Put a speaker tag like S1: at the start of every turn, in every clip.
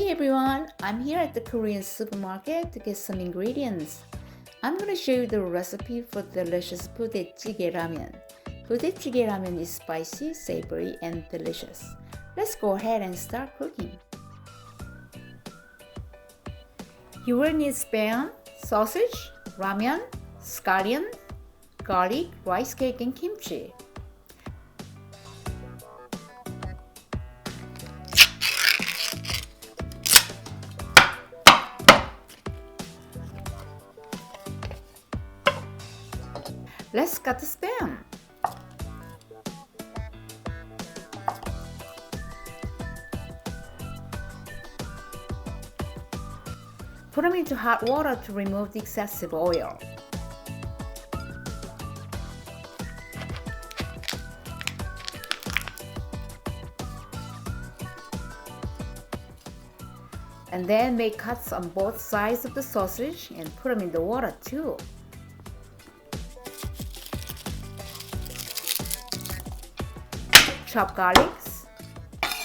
S1: Hey everyone, I'm here at the Korean supermarket to get some ingredients. I'm going to show you the recipe for delicious 부대찌개 ramen. 부대찌개 ramen is spicy, savory, and delicious. Let's go ahead and start cooking. You will need spam, sausage, ramen, scallions, garlic, rice cake, and kimchi. Let's cut the spam. Put them into hot water to remove the excessive oil. And then make cuts on both sides of the sausage and put them in the water too. Chop garlics.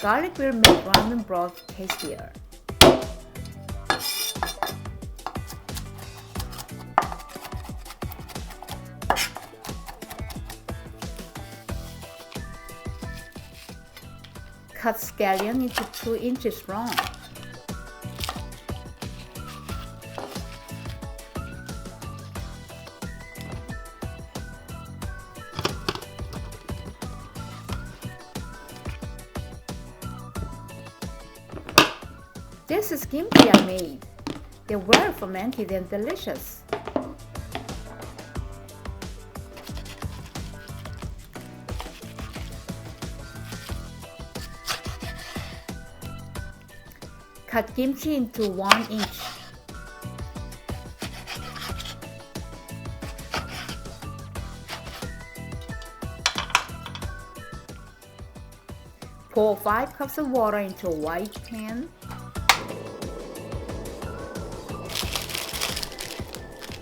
S1: Garlic will make ramen broth tastier. Cut scallion into 2 inches long. This is kimchi I made. They're well fermented and delicious. Cut kimchi into 1 inch. Pour 5 cups of water into a wide pan.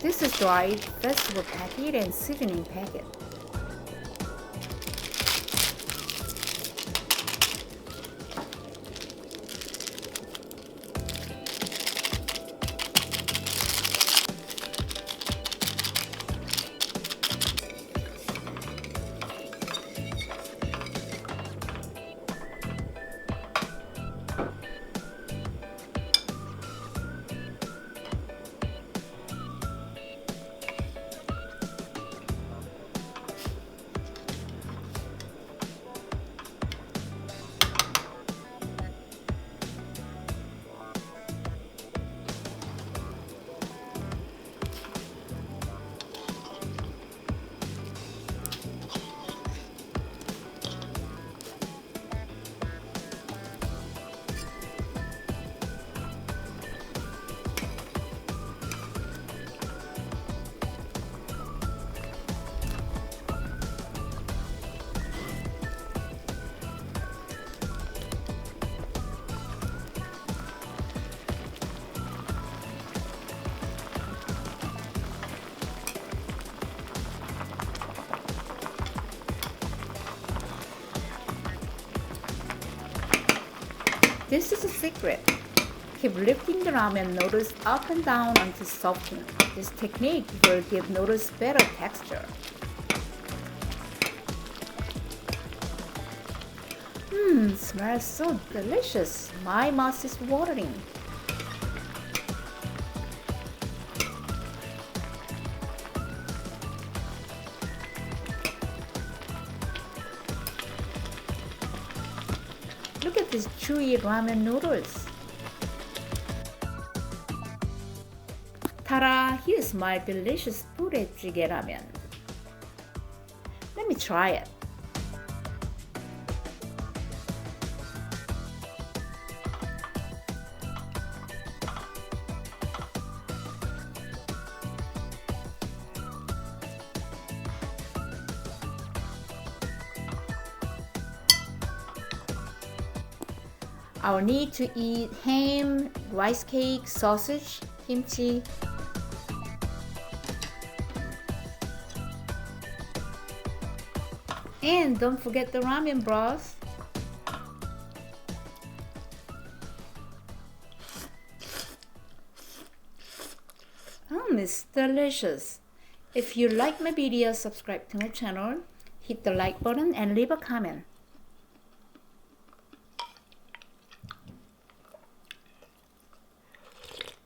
S1: This is dried vegetable packet and seasoning packet. This is a secret. Keep lifting the ramen noodles up and down until softening. This technique will give noodles better texture. Smells so delicious. My mouth is watering. Look at these chewy ramen noodles. Ta-da! Here's my delicious 부대찌개 ramen. Let me try it. I'll need to eat ham, rice cake, sausage, kimchi. And don't forget the ramen broth. It's delicious. If you like my video, subscribe to my channel, hit the like button and leave a comment.